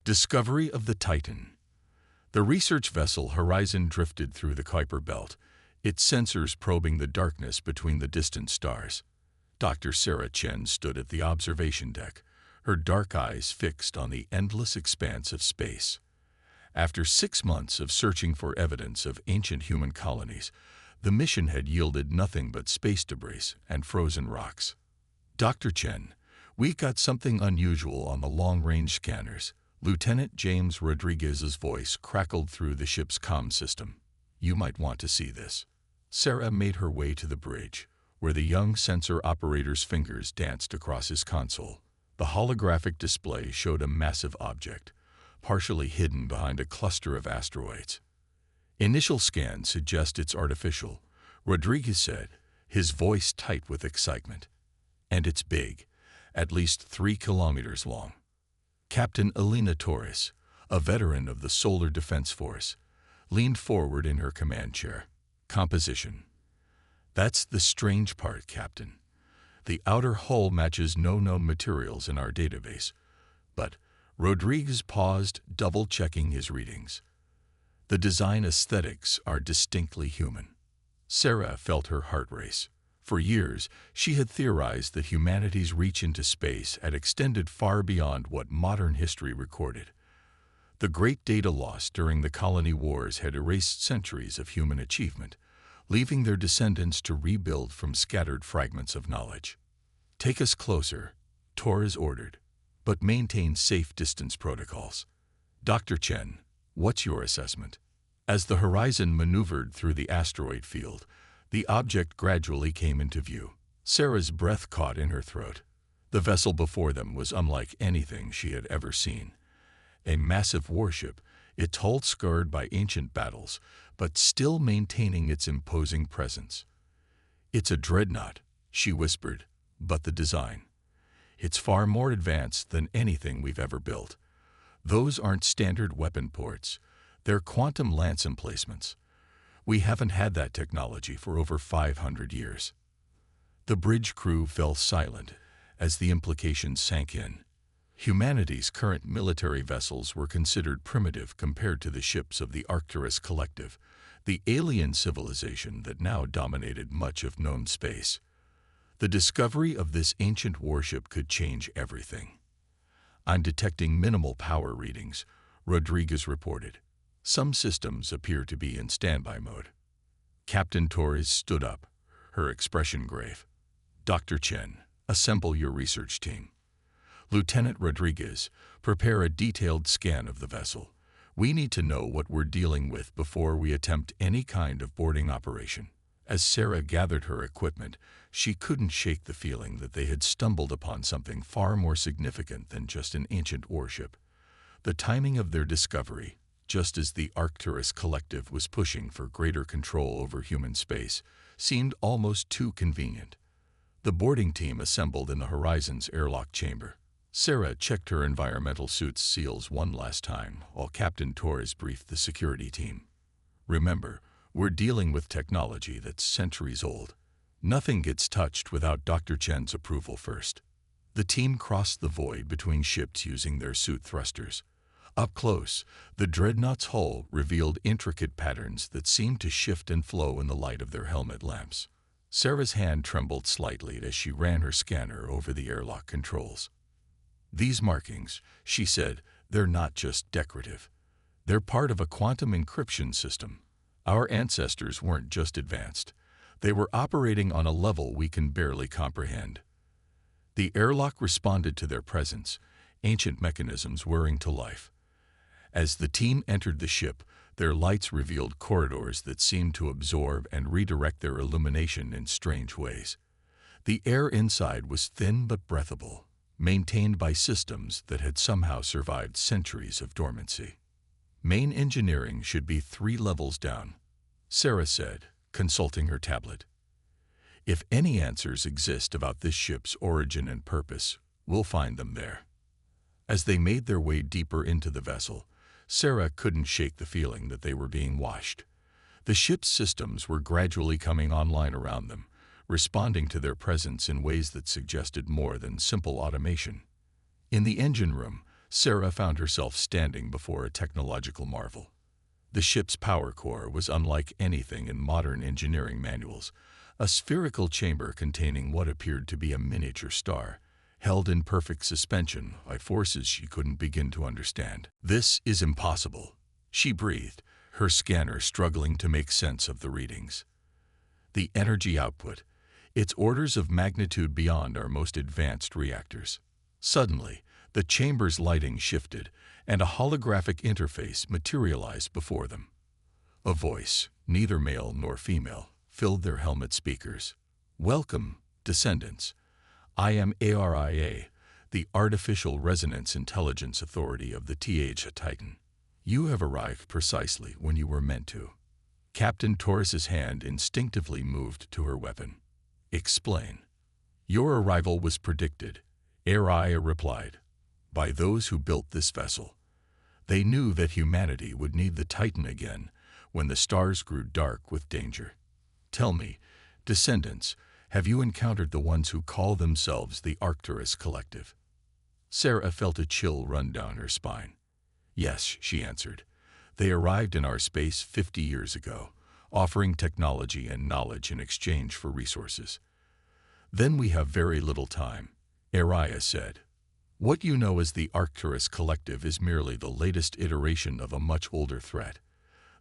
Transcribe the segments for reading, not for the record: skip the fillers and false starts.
Discovery of the Titan. The research vessel Horizon drifted through the Kuiper Belt, its sensors probing the darkness between the distant stars. Dr. Sarah Chen stood at the observation deck, her dark eyes fixed on the endless expanse of space. After 6 months of searching for evidence of ancient human colonies, the mission had yielded nothing but space debris and frozen rocks. Dr. Chen, we got something unusual on the long-range scanners. Lieutenant James Rodriguez's voice crackled through the ship's comm system. You might want to see this. Sarah made her way to the bridge, where the young sensor operator's fingers danced across his console. The holographic display showed a massive object, partially hidden behind a cluster of asteroids. Initial scans suggest it's artificial, Rodriguez said, his voice tight with excitement. And it's big, at least 3 kilometers long. Captain Elena Torres, a veteran of the Solar Defense Force, leaned forward in her command chair. Composition. That's the strange part, Captain. The outer hull matches no known materials in our database. But Rodriguez paused, double-checking his readings. The design aesthetics are distinctly human. Sarah felt her heart race. For years, she had theorized that humanity's reach into space had extended far beyond what modern history recorded. The great data loss during the colony wars had erased centuries of human achievement, leaving their descendants to rebuild from scattered fragments of knowledge. Take us closer, Torres ordered, but maintain safe distance protocols. Dr. Chen, what's your assessment? As the Horizon maneuvered through the asteroid field, the object gradually came into view. Sarah's breath caught in her throat. The vessel before them was unlike anything she had ever seen. A massive warship, its hull scarred by ancient battles, but still maintaining its imposing presence. It's a Dreadnought, she whispered, but the design. It's far more advanced than anything we've ever built. Those aren't standard weapon ports. They're quantum lance emplacements. We haven't had that technology for over 500 years. The bridge crew fell silent as the implications sank in. Humanity's current military vessels were considered primitive compared to the ships of the Arcturus Collective, the alien civilization that now dominated much of known space. The discovery of this ancient warship could change everything. I'm detecting minimal power readings, Rodriguez reported. Some systems appear to be in standby mode. Captain Torres stood up, her expression grave. Dr. Chen, assemble your research team. Lieutenant Rodriguez, prepare a detailed scan of the vessel. We need to know what we're dealing with before we attempt any kind of boarding operation. As Sarah gathered her equipment, she couldn't shake the feeling that they had stumbled upon something far more significant than just an ancient warship. The timing of their discovery, just as the Arcturus Collective was pushing for greater control over human space, seemed almost too convenient. The boarding team assembled in the Horizon's airlock chamber. Sarah checked her environmental suit's seals one last time, while Captain Torres briefed the security team. Remember, we're dealing with technology that's centuries old. Nothing gets touched without Dr. Chen's approval first. The team crossed the void between ships using their suit thrusters. Up close, the Dreadnought's hull revealed intricate patterns that seemed to shift and flow in the light of their helmet lamps. Sarah's hand trembled slightly as she ran her scanner over the airlock controls. These markings, she said, they're not just decorative. They're part of a quantum encryption system. Our ancestors weren't just advanced. They were operating on a level we can barely comprehend. The airlock responded to their presence, ancient mechanisms whirring to life. As the team entered the ship, their lights revealed corridors that seemed to absorb and redirect their illumination in strange ways. The air inside was thin but breathable, maintained by systems that had somehow survived centuries of dormancy. Main engineering should be 3 levels down, Sarah said, consulting her tablet. If any answers exist about this ship's origin and purpose, we'll find them there. As they made their way deeper into the vessel, Sarah couldn't shake the feeling that they were being watched. The ship's systems were gradually coming online around them, responding to their presence in ways that suggested more than simple automation. In the engine room, Sarah found herself standing before a technological marvel. The ship's power core was unlike anything in modern engineering manuals, a spherical chamber containing what appeared to be a miniature star, held in perfect suspension by forces she couldn't begin to understand. "This is impossible," she breathed, her scanner struggling to make sense of the readings. "The energy output, it's orders of magnitude beyond our most advanced reactors." Suddenly, the chamber's lighting shifted, and a holographic interface materialized before them. A voice, neither male nor female, filled their helmet speakers. "Welcome, descendants. I am ARIA, the Artificial Resonance Intelligence Authority of the HFY Titan. You have arrived precisely when you were meant to." Captain Torres's hand instinctively moved to her weapon. "Explain." "Your arrival was predicted," ARIA replied, "by those who built this vessel. They knew that humanity would need the Titan again when the stars grew dark with danger. Tell me, descendants, have you encountered the ones who call themselves the Arcturus Collective?" Sarah felt a chill run down her spine. "Yes," she answered. "They arrived in our space 50 years ago, offering technology and knowledge in exchange for resources." "Then we have very little time," ARIA said. "What you know as the Arcturus Collective is merely the latest iteration of a much older threat.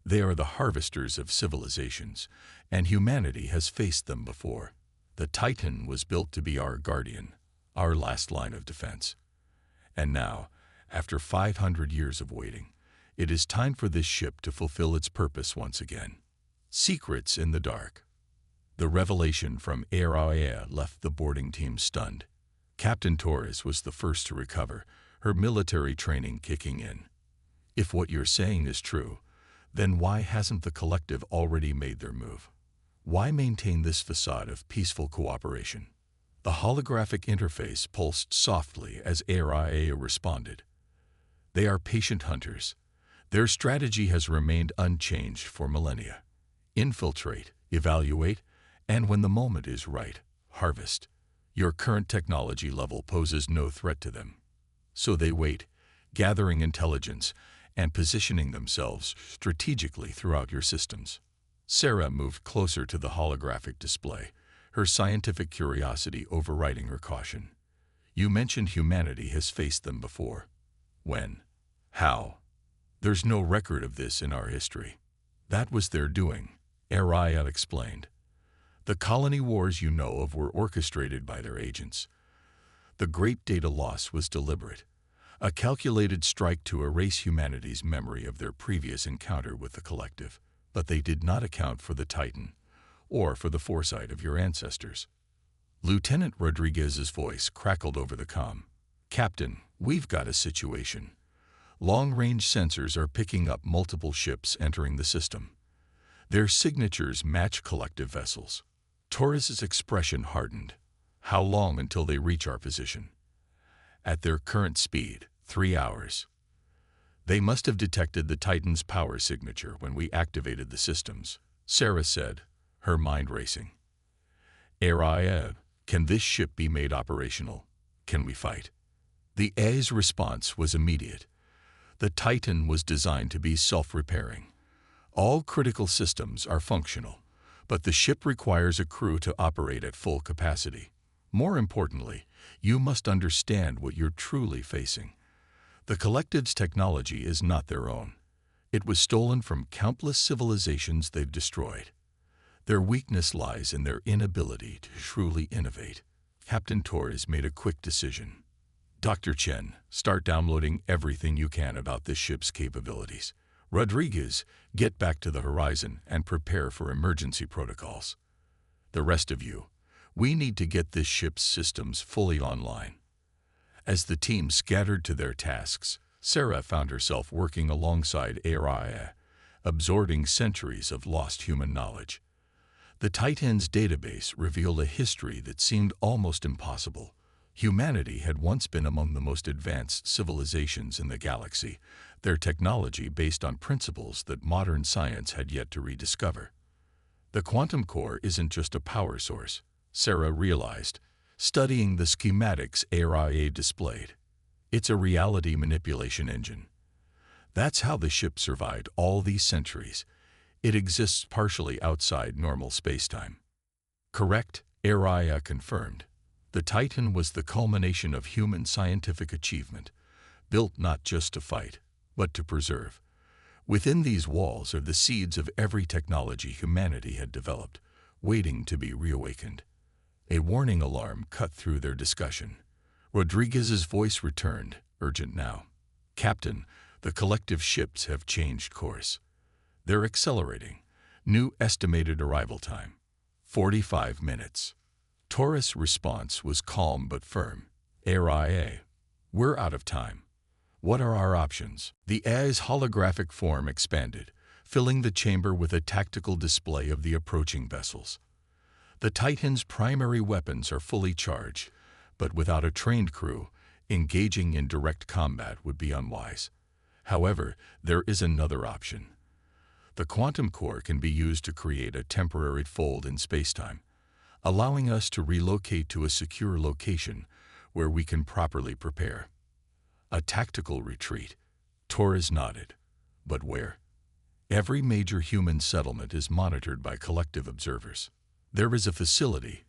They are the harvesters of civilizations, and humanity has faced them before. The Titan was built to be our guardian, our last line of defense. And now, after 500 years of waiting, it is time for this ship to fulfill its purpose once again." Secrets in the dark. The revelation from ARIA left the boarding team stunned. Captain Torres was the first to recover, her military training kicking in. "If what you're saying is true, then why hasn't the collective already made their move? Why maintain this facade of peaceful cooperation?" The holographic interface pulsed softly as ARIA responded. "They are patient hunters. Their strategy has remained unchanged for millennia. Infiltrate, evaluate, and when the moment is right, harvest. Your current technology level poses no threat to them. So they wait, gathering intelligence and positioning themselves strategically throughout your systems." Sarah moved closer to the holographic display, her scientific curiosity overriding her caution. "You mentioned humanity has faced them before. When? How? There's no record of this in our history." "That was their doing," ARIA explained. "The colony wars you know of were orchestrated by their agents. The great data loss was deliberate, a calculated strike to erase humanity's memory of their previous encounter with the collective. But they did not account for the Titan, or for the foresight of your ancestors." Lieutenant Rodriguez's voice crackled over the comm. "Captain, we've got a situation. Long-range sensors are picking up multiple ships entering the system. Their signatures match collective vessels." Torres's expression hardened. "How long until they reach our position?" "At their current speed, 3 hours. They must have detected the Titan's power signature when we activated the systems," Sarah said, her mind racing. "ARIA, can this ship be made operational? Can we fight?" The A's response was immediate. The Titan was designed to be self-repairing. All critical systems are functional, but the ship requires a crew to operate at full capacity. More importantly, you must understand what you're truly facing. The collective's technology is not their own. It was stolen from countless civilizations they've destroyed. Their weakness lies in their inability to truly innovate. Captain Torres made a quick decision. "Dr. Chen, start downloading everything you can about this ship's capabilities. Rodriguez, get back to the horizon and prepare for emergency protocols. The rest of you, we need to get this ship's systems fully online." As the team scattered to their tasks, Sarah found herself working alongside ARIA, absorbing centuries of lost human knowledge. The Titan's database revealed a history that seemed almost impossible. Humanity had once been among the most advanced civilizations in the galaxy, their technology based on principles that modern science had yet to rediscover. The quantum core isn't just a power source, Sarah realized, studying the schematics ARIA displayed. It's a reality manipulation engine. That's how the ship survived all these centuries. It exists partially outside normal spacetime. Correct, Araya confirmed. The Titan was the culmination of human scientific achievement, built not just to fight, but to preserve. Within these walls are the seeds of every technology humanity had developed, waiting to be reawakened. A warning alarm cut through their discussion. Rodriguez's voice returned, urgent now. Captain, the collective ships have changed course. They're accelerating. New estimated arrival time: 45 minutes. Taurus' response was calm but firm. Araya, we're out of time. What are our options? The AI's holographic form expanded, filling the chamber with a tactical display of the approaching vessels. The Titan's primary weapons are fully charged, but without a trained crew, engaging in direct combat would be unwise. However, there is another option. The quantum core can be used to create a temporary fold in spacetime, allowing us to relocate to a secure location where we can properly prepare. A tactical retreat. Torres nodded. But where? Every major human settlement is monitored by collective observers. There is a facility,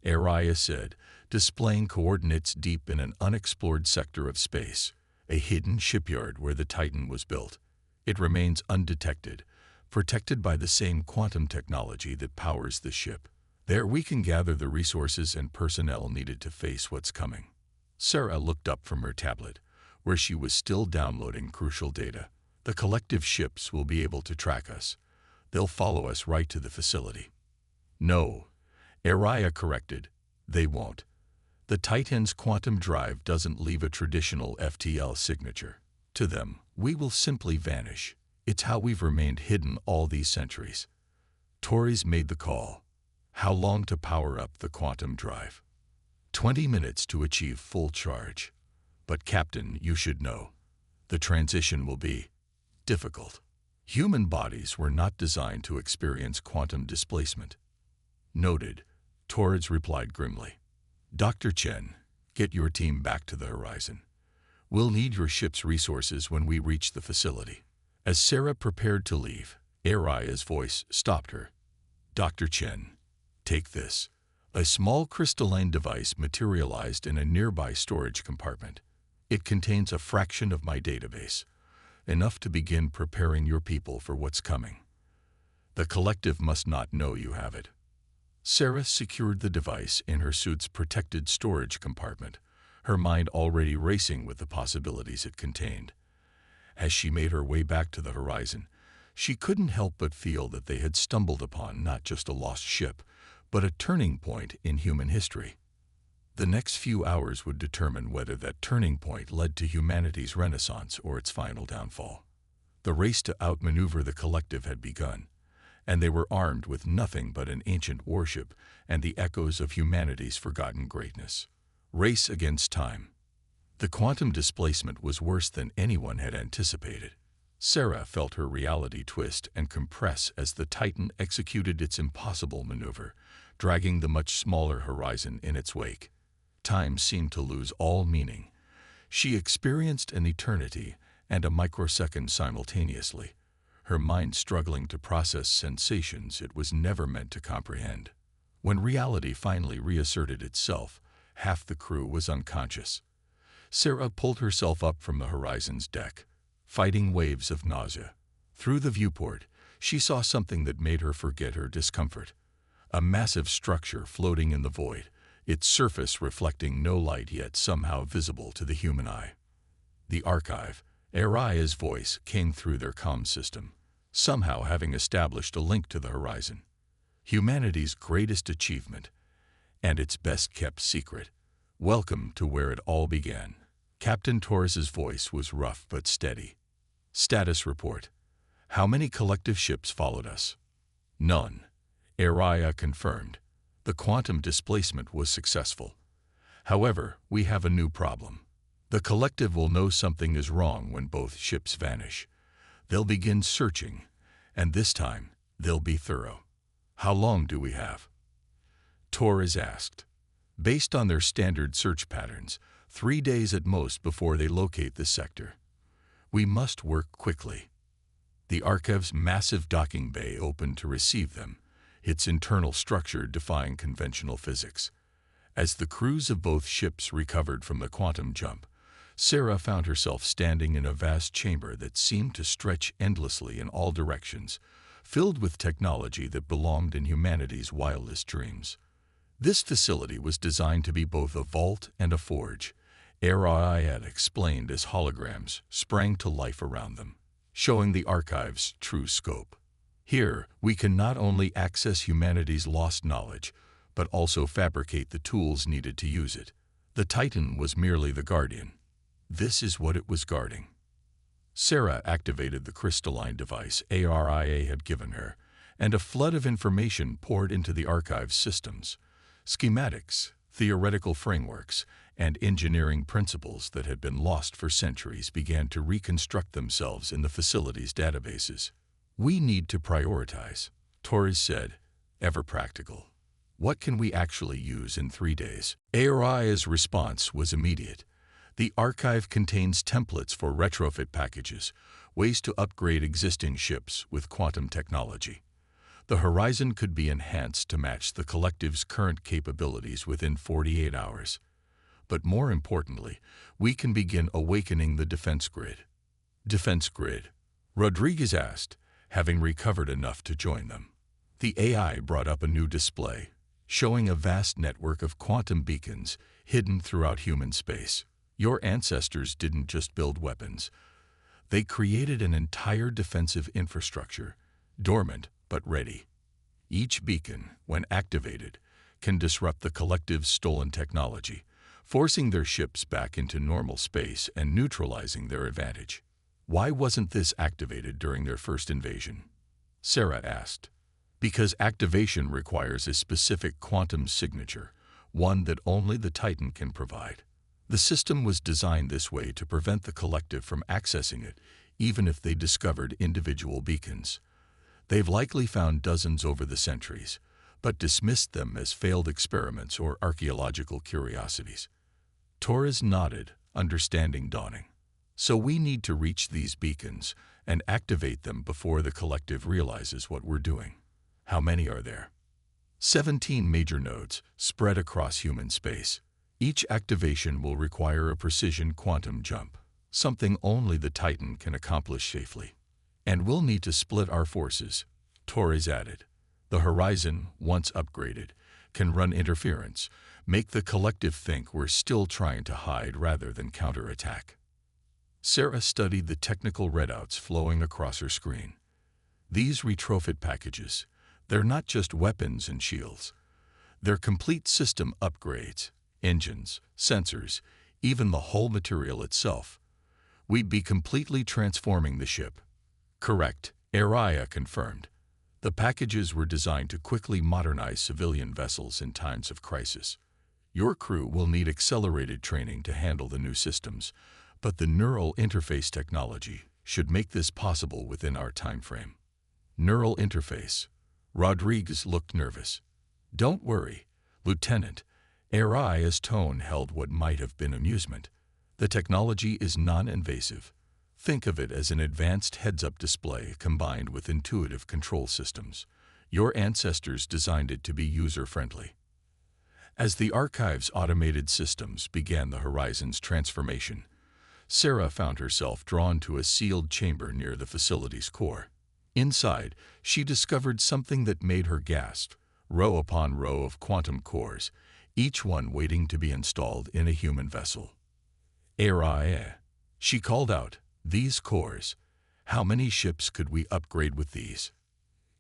Araya said, displaying coordinates deep in an unexplored sector of space, a hidden shipyard where the Titan was built. It remains undetected, protected by the same quantum technology that powers the ship. There we can gather the resources and personnel needed to face what's coming. Sarah looked up from her tablet, where she was still downloading crucial data. The collective ships will be able to track us. They'll follow us right to the facility. No, Araya corrected, they won't. The Titan's quantum drive doesn't leave a traditional FTL signature. To them, we will simply vanish. It's how we've remained hidden all these centuries. Torres made the call. How long to power up the quantum drive? 20 minutes to achieve full charge. But Captain, you should know, the transition will be difficult. Human bodies were not designed to experience quantum displacement. Noted, Torres replied grimly. Dr. Chen, get your team back to the horizon. We'll need your ship's resources when we reach the facility. As Sarah prepared to leave, Araya's voice stopped her. Dr. Chen, take this. A small crystalline device materialized in a nearby storage compartment. It contains a fraction of my database, enough to begin preparing your people for what's coming. The collective must not know you have it. Sarah secured the device in her suit's protected storage compartment, her mind already racing with the possibilities it contained. As she made her way back to the horizon, she couldn't help but feel that they had stumbled upon not just a lost ship, but a turning point in human history. The next few hours would determine whether that turning point led to humanity's renaissance or its final downfall. The race to outmaneuver the collective had begun, and they were armed with nothing but an ancient warship and the echoes of humanity's forgotten greatness. Race against time. The quantum displacement was worse than anyone had anticipated. Sarah felt her reality twist and compress as the Titan executed its impossible maneuver, dragging the much smaller horizon in its wake. Time seemed to lose all meaning. She experienced an eternity and a microsecond simultaneously, her mind struggling to process sensations it was never meant to comprehend. When reality finally reasserted itself, half the crew was unconscious. Sarah pulled herself up from the horizon's deck, fighting waves of nausea. Through the viewport, she saw something that made her forget her discomfort. A massive structure floating in the void, its surface reflecting no light yet somehow visible to the human eye. The archive, Araya's voice came through their comm system, somehow having established a link to the horizon. Humanity's greatest achievement, and its best-kept secret. Welcome to where it all began. Captain Torres's voice was rough but steady. Status report. How many collective ships followed us? None. Araya confirmed. The quantum displacement was successful. However, we have a new problem. The collective will know something is wrong when both ships vanish. They'll begin searching, and this time, they'll be thorough. How long do we have? Torres asked. Based on their standard search patterns, 3 days at most before they locate this sector. We must work quickly. The Archive's massive docking bay opened to receive them, its internal structure defying conventional physics. As the crews of both ships recovered from the quantum jump, Sarah found herself standing in a vast chamber that seemed to stretch endlessly in all directions, filled with technology that belonged in humanity's wildest dreams. This facility was designed to be both a vault and a forge. HFY had explained as holograms sprang to life around them, showing the Archive's true scope. Here, we can not only access humanity's lost knowledge, but also fabricate the tools needed to use it. The Titan was merely the guardian. This is what it was guarding. Sarah activated the crystalline device HFY had given her, and a flood of information poured into the Archive's systems. Schematics, theoretical frameworks, and engineering principles that had been lost for centuries began to reconstruct themselves in the facility's databases. "We need to prioritize," Torres said, ever practical. "What can we actually use in 3 days?" HFY's response was immediate. The Archive contains templates for retrofit packages, ways to upgrade existing ships with quantum technology. The horizon could be enhanced to match the Collective's current capabilities within 48 hours. But more importantly, we can begin awakening the defense grid. Defense grid? Rodriguez asked, having recovered enough to join them. The AI brought up a new display, showing a vast network of quantum beacons hidden throughout human space. Your ancestors didn't just build weapons. They created an entire defensive infrastructure, dormant but ready. Each beacon, when activated, can disrupt the Collective's stolen technology, forcing their ships back into normal space and neutralizing their advantage. Why wasn't this activated during their first invasion? Sarah asked. Because activation requires a specific quantum signature, one that only the Titan can provide. The system was designed this way to prevent the Collective from accessing it, even if they discovered individual beacons. They've likely found dozens over the centuries, but dismissed them as failed experiments or archaeological curiosities. Torres nodded, understanding dawning. So we need to reach these beacons and activate them before the Collective realizes what we're doing. How many are there? 17 major nodes spread across human space. Each activation will require a precision quantum jump, something only the Titan can accomplish safely. And we'll need to split our forces, Torres added. The horizon, once upgraded, can run interference, make the Collective think we're still trying to hide rather than counterattack. Sarah studied the technical readouts flowing across her screen. These retrofit packages, they're not just weapons and shields. They're complete system upgrades, engines, sensors, even the whole material itself. We'd be completely transforming the ship. Correct, Araya confirmed. The packages were designed to quickly modernize civilian vessels in times of crisis. Your crew will need accelerated training to handle the new systems, but the neural interface technology should make this possible within our time frame. Neural interface. Rodriguez looked nervous. Don't worry, Lieutenant. Araya's tone held what might have been amusement. The technology is non-invasive. Think of it as an advanced heads-up display combined with intuitive control systems. Your ancestors designed it to be user-friendly. As the Archive's automated systems began the Horizon's transformation, Sarah found herself drawn to a sealed chamber near the facility's core. Inside, she discovered something that made her gasp, row upon row of quantum cores, each one waiting to be installed in a human vessel. Araya, she called out, these cores, how many ships could we upgrade with these?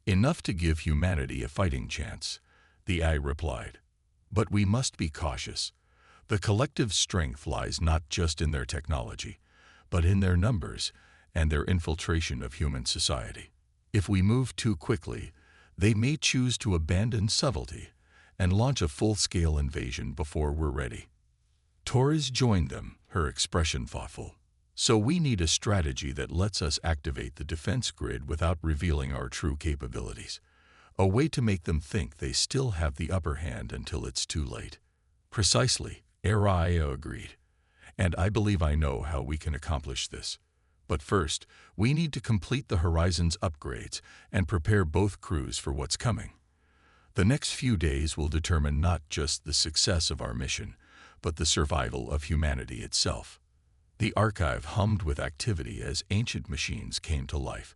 Enough to give humanity a fighting chance, the AI replied. But we must be cautious. The Collective's strength lies not just in their technology, but in their numbers and their infiltration of human society. If we move too quickly, they may choose to abandon subtlety and launch a full-scale invasion before we're ready. Torres joined them, her expression thoughtful. So we need a strategy that lets us activate the defense grid without revealing our true capabilities. A way to make them think they still have the upper hand until it's too late. Precisely, Araya agreed. and I believe I know how we can accomplish this. But first, we need to complete the Horizon's upgrades and prepare both crews for what's coming. The next few days will determine not just the success of our mission, but the survival of humanity itself. The archive hummed with activity as ancient machines came to life,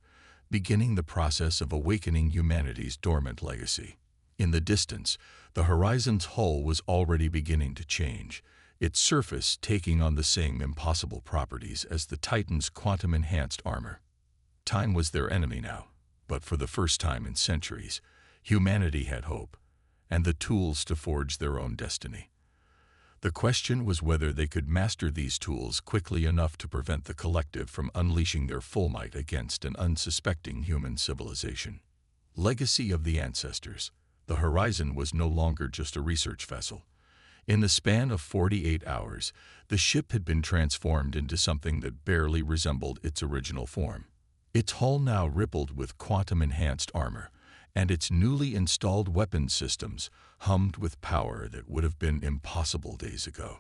beginning the process of awakening humanity's dormant legacy. In the distance, the Horizon's hull was already beginning to change, its surface taking on the same impossible properties as the Titan's quantum-enhanced armor. Time was their enemy now, but for the first time in centuries, humanity had hope, and the tools to forge their own destiny. The question was whether they could master these tools quickly enough to prevent the collective from unleashing their full might against an unsuspecting human civilization. Legacy of the ancestors. The Horizon was no longer just a research vessel. In the span of 48 hours, the ship had been transformed into something that barely resembled its original form. Its hull now rippled with quantum-enhanced armor, and its newly installed weapons systems hummed with power that would have been impossible days ago.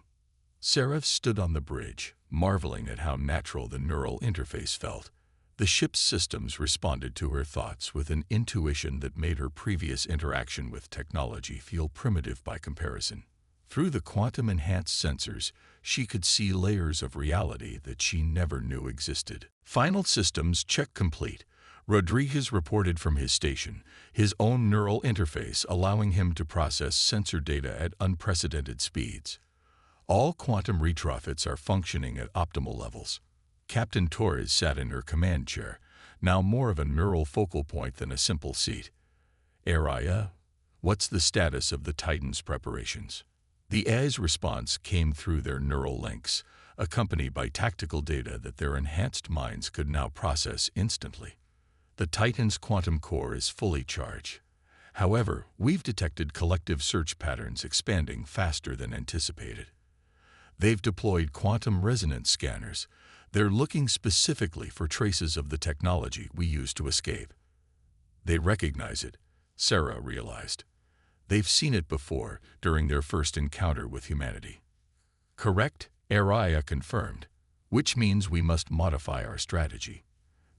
Sarah stood on the bridge, marveling at how natural the neural interface felt. The ship's systems responded to her thoughts with an intuition that made her previous interaction with technology feel primitive by comparison. Through the quantum-enhanced sensors, she could see layers of reality that she never knew existed. Final systems check complete. Rodriguez reported from his station, his own neural interface allowing him to process sensor data at unprecedented speeds. All quantum retrofits are functioning at optimal levels. Captain Torres sat in her command chair, now more of a neural focal point than a simple seat. Araya, what's the status of the Titan's preparations? The AI's response came through their neural links, accompanied by tactical data that their enhanced minds could now process instantly. The Titan's quantum core is fully charged. However, we've detected collective search patterns expanding faster than anticipated. They've deployed quantum resonance scanners. They're looking specifically for traces of the technology we used to escape. They recognize it, Sarah realized. They've seen it before, during their first encounter with humanity. Correct, Araya confirmed, which means we must modify our strategy.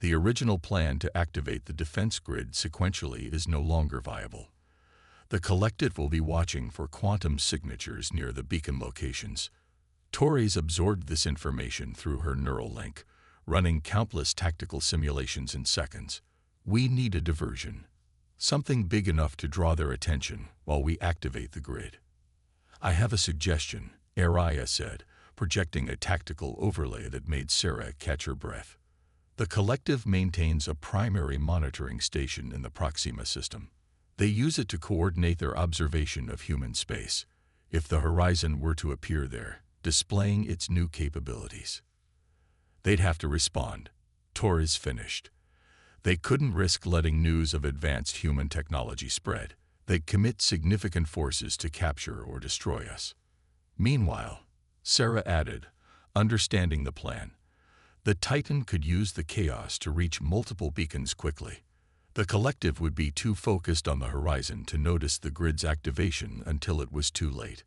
The original plan to activate the defense grid sequentially is no longer viable. The collective will be watching for quantum signatures near the beacon locations. Torres absorbed this information through her neural link, running countless tactical simulations in seconds. We need a diversion. Something big enough to draw their attention while we activate the grid. I have a suggestion, Araya said, projecting a tactical overlay that made Sarah catch her breath. The collective maintains a primary monitoring station in the Proxima system. They use it to coordinate their observation of human space, if the Horizon were to appear there, displaying its new capabilities. They'd have to respond. Torres finished. They couldn't risk letting news of advanced human technology spread. They'd commit significant forces to capture or destroy us. Meanwhile, Sarah added, understanding the plan, the Titan could use the chaos to reach multiple beacons quickly. The collective would be too focused on the Horizon to notice the grid's activation until it was too late.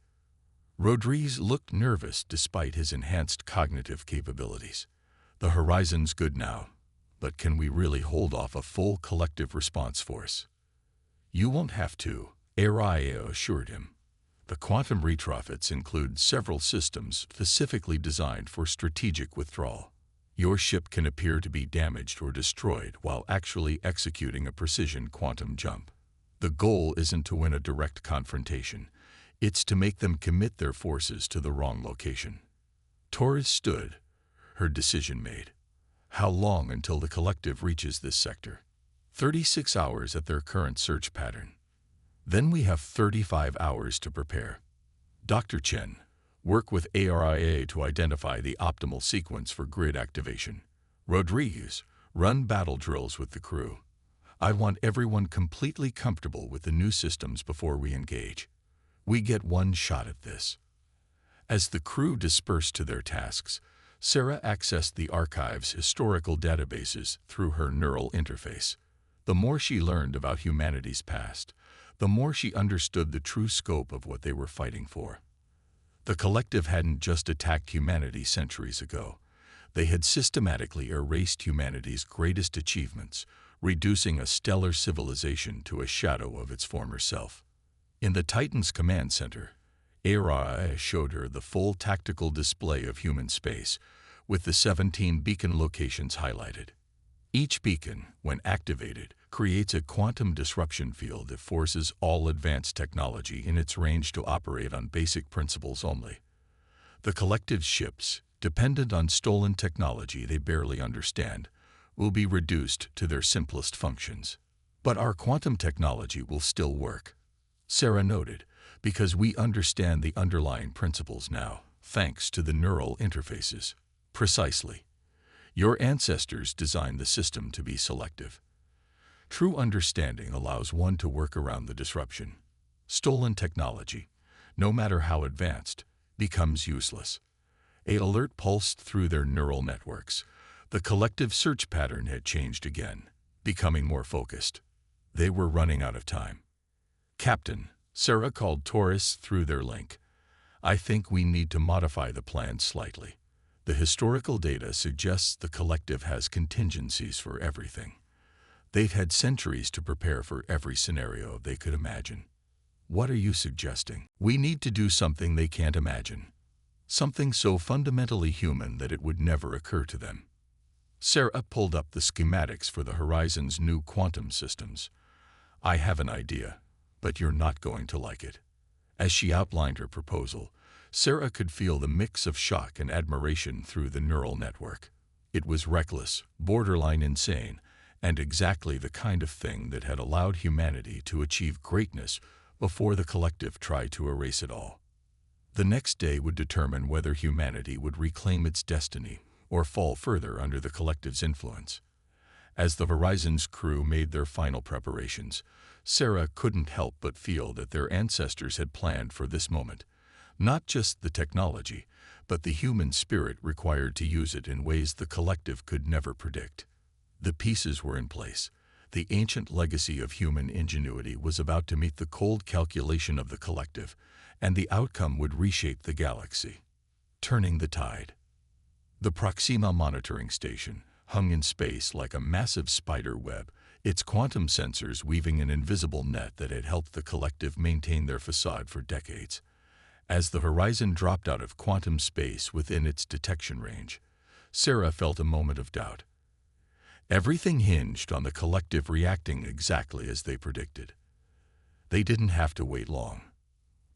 Rodriguez looked nervous despite his enhanced cognitive capabilities. The Horizon's good now, but can we really hold off a full collective response force? You won't have to, Araya assured him. The quantum retrofits include several systems specifically designed for strategic withdrawal. Your ship can appear to be damaged or destroyed while actually executing a precision quantum jump. The goal isn't to win a direct confrontation. It's to make them commit their forces to the wrong location. Torres stood, her decision made. How long until the collective reaches this sector? 36 hours at their current search pattern. Then we have 35 hours to prepare. Dr. Chen, work with ARIA to identify the optimal sequence for grid activation. Rodriguez, run battle drills with the crew. I want everyone completely comfortable with the new systems before we engage. We get one shot at this. As the crew dispersed to their tasks, Sarah accessed the archive's historical databases through her neural interface. The more she learned about humanity's past, the more she understood the true scope of what they were fighting for. The collective hadn't just attacked humanity centuries ago. They had systematically erased humanity's greatest achievements, reducing a stellar civilization to a shadow of its former self. In the Titan's command center, HFY showed her the full tactical display of human space, with the 17 beacon locations highlighted. Each beacon, when activated, creates a quantum disruption field that forces all advanced technology in its range to operate on basic principles only. The collective's ships, dependent on stolen technology they barely understand, will be reduced to their simplest functions. But our quantum technology will still work, Sarah noted, because we understand the underlying principles now, thanks to the neural interfaces. Precisely. Your ancestors designed the system to be selective. True understanding allows one to work around the disruption. Stolen technology, no matter how advanced, becomes useless. An alert pulsed through their neural networks. The collective search pattern had changed again, becoming more focused. They were running out of time. Captain, Sarah called Taurus through their link. I think we need to modify the plan slightly. The historical data suggests the collective has contingencies for everything. They've had centuries to prepare for every scenario they could imagine. What are you suggesting? We need to do something they can't imagine. Something so fundamentally human that it would never occur to them. Sarah pulled up the schematics for the Horizon's new quantum systems. I have an idea, but you're not going to like it. As she outlined her proposal, Sarah could feel the mix of shock and admiration through the neural network. It was reckless, borderline insane, and exactly the kind of thing that had allowed humanity to achieve greatness before the collective tried to erase it all. The next day would determine whether humanity would reclaim its destiny or fall further under the collective's influence. As the Horizon's crew made their final preparations, Sarah couldn't help but feel that their ancestors had planned for this moment. Not just the technology, but the human spirit required to use it in ways the collective could never predict. The pieces were in place. The ancient legacy of human ingenuity was about to meet the cold calculation of the collective, and the outcome would reshape the galaxy, turning the tide. The Proxima monitoring station hung in space like a massive spider web, its quantum sensors weaving an invisible net that had helped the collective maintain their facade for decades. As the Horizon dropped out of quantum space within its detection range, Sarah felt a moment of doubt. Everything hinged on the collective reacting exactly as they predicted. They didn't have to wait long.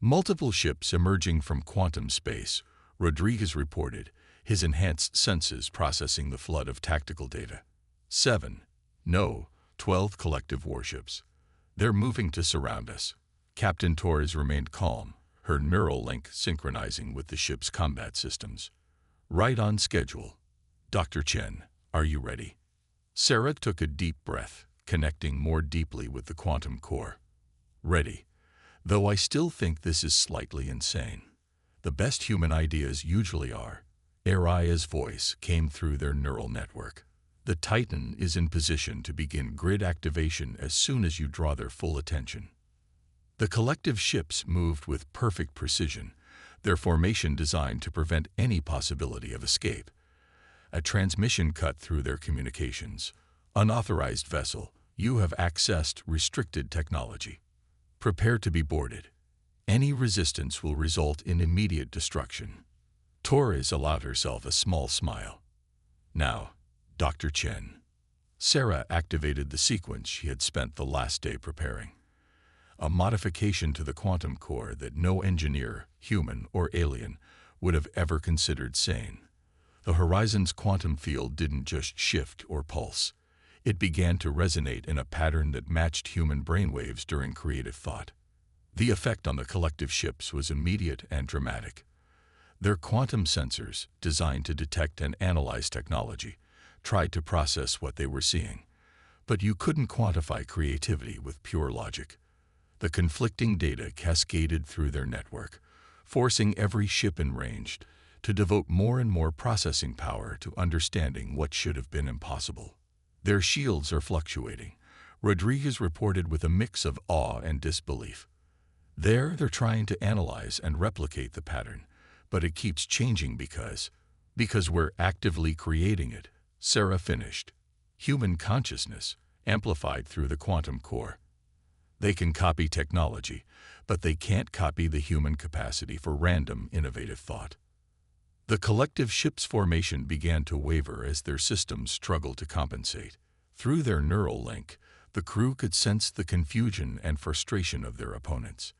Multiple ships emerging from quantum space, Rodriguez reported, his enhanced senses processing the flood of tactical data. 12 collective warships. They're moving to surround us. Captain Torres remained calm, her neural link synchronizing with the ship's combat systems. Right on schedule. Dr. Chen, are you ready? Sarah took a deep breath, connecting more deeply with the quantum core. Ready. Though I still think this is slightly insane. The best human ideas usually are. Araya's voice came through their neural network. The Titan is in position to begin grid activation as soon as you draw their full attention. The collective ships moved with perfect precision, their formation designed to prevent any possibility of escape. A transmission cut through their communications. Unauthorized vessel, you have accessed restricted technology. Prepare to be boarded. Any resistance will result in immediate destruction. Torres allowed herself a small smile. Now, Dr. Chen. Sarah activated the sequence she had spent the last day preparing. A modification to the quantum core that no engineer, human or alien, would have ever considered sane. The Horizon's quantum field didn't just shift or pulse. It began to resonate in a pattern that matched human brainwaves during creative thought. The effect on the collective ships was immediate and dramatic. Their quantum sensors, designed to detect and analyze technology, tried to process what they were seeing. But you couldn't quantify creativity with pure logic. The conflicting data cascaded through their network, forcing every ship in range to devote more and more processing power to understanding what should have been impossible. Their shields are fluctuating, Rodriguez reported with a mix of awe and disbelief. They're trying to analyze and replicate the pattern, but it keeps changing because we're actively creating it, Sarah finished. Human consciousness, amplified through the quantum core. They can copy technology, but they can't copy the human capacity for random, innovative thought. The collective ship's formation began to waver as their systems struggled to compensate. Through their neural link, the crew could sense the confusion and frustration of their opponents.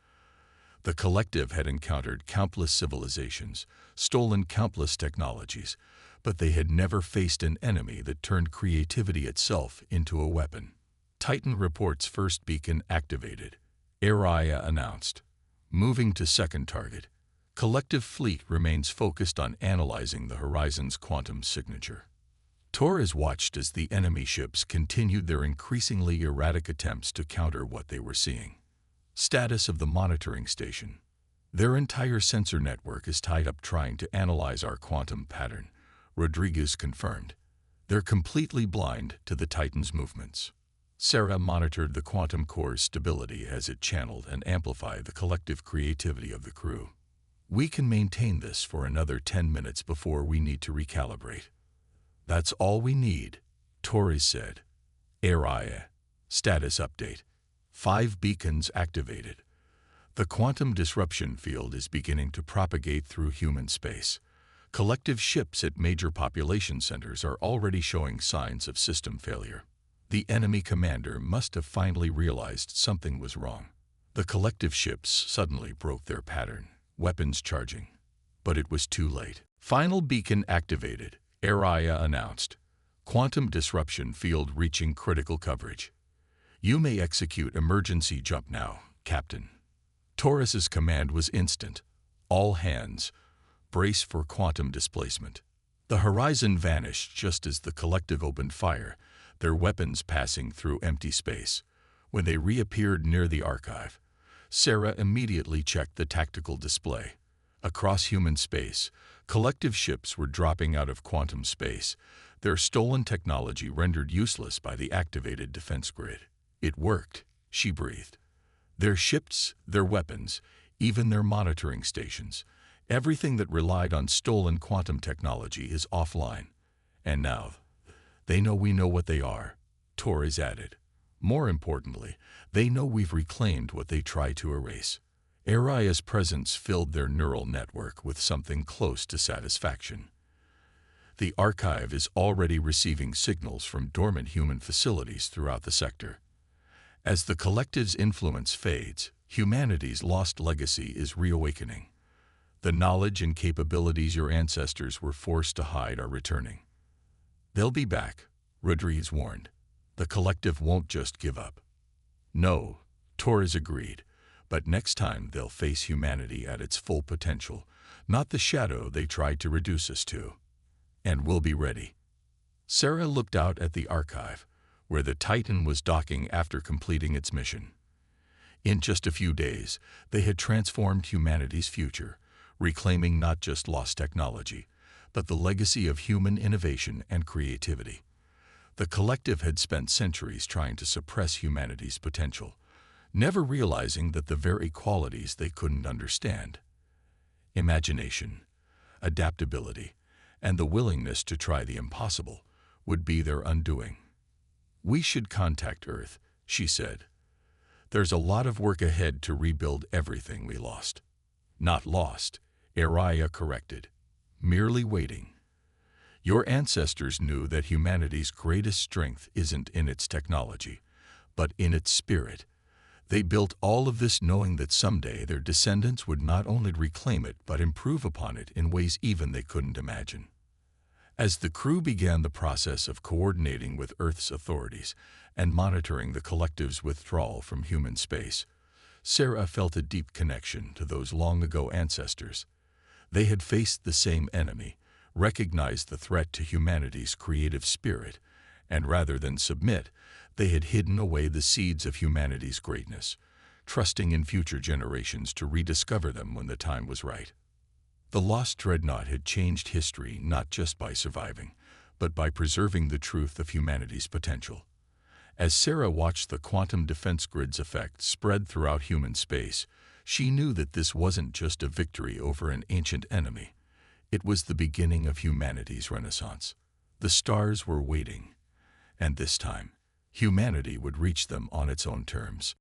The collective had encountered countless civilizations, stolen countless technologies, but they had never faced an enemy that turned creativity itself into a weapon. Titan reports first beacon activated, Araya announced. Moving to second target, collective fleet remains focused on analyzing the horizon's quantum signature. Torres watched as the enemy ships continued their increasingly erratic attempts to counter what they were seeing. Status of the monitoring station. Their entire sensor network is tied up trying to analyze our quantum pattern, Rodriguez confirmed. They're completely blind to the Titan's movements. Sarah monitored the quantum core's stability as it channeled and amplified the collective creativity of the crew. We can maintain this for another 10 minutes before we need to recalibrate. That's all we need, Torres said. Araya. Status update. 5 beacons activated. The quantum disruption field is beginning to propagate through human space. Collective ships at major population centers are already showing signs of system failure. The enemy commander must have finally realized something was wrong. The collective ships suddenly broke their pattern, weapons charging. But it was too late. Final beacon activated, Araya announced. Quantum disruption field reaching critical coverage. You may execute emergency jump now, Captain. Torres's command was instant. All hands, brace for quantum displacement. The horizon vanished just as the collective opened fire, their weapons passing through empty space. When they reappeared near the archive, Sarah immediately checked the tactical display. Across human space, collective ships were dropping out of quantum space, their stolen technology rendered useless by the activated defense grid. It worked, she breathed. Their ships, their weapons, even their monitoring stations, everything that relied on stolen quantum technology is offline. And now, they know we know what they are, Torres added. More importantly, they know we've reclaimed what they tried to erase. Araya's presence filled their neural network with something close to satisfaction. The archive is already receiving signals from dormant human facilities throughout the sector. As the collective's influence fades, humanity's lost legacy is reawakening. The knowledge and capabilities your ancestors were forced to hide are returning. They'll be back, Rodriguez warned. The collective won't just give up. No, Torres agreed, but next time they'll face humanity at its full potential, not the shadow they tried to reduce us to. And we'll be ready. Sarah looked out at the archive, where the Titan was docking after completing its mission. In just a few days, they had transformed humanity's future, reclaiming not just lost technology, but the legacy of human innovation and creativity. The collective had spent centuries trying to suppress humanity's potential, never realizing that the very qualities they couldn't understand, imagination, adaptability, and the willingness to try the impossible, would be their undoing. We should contact Earth, she said. There's a lot of work ahead to rebuild everything we lost. Not lost, Araya corrected. Merely waiting. Your ancestors knew that humanity's greatest strength isn't in its technology, but in its spirit. They built all of this knowing that someday their descendants would not only reclaim it but improve upon it in ways even they couldn't imagine. As the crew began the process of coordinating with Earth's authorities and monitoring the collective's withdrawal from human space, Sarah felt a deep connection to those long-ago ancestors. They had faced the same enemy, recognized the threat to humanity's creative spirit, and rather than submit, they had hidden away the seeds of humanity's greatness, trusting in future generations to rediscover them when the time was right. The lost Dreadnought had changed history not just by surviving, but by preserving the truth of humanity's potential. As Sarah watched the quantum defense grid's effect spread throughout human space, She knew that this wasn't just a victory over an ancient enemy. It was the beginning of humanity's renaissance. The stars were waiting, and this time, humanity would reach them on its own terms.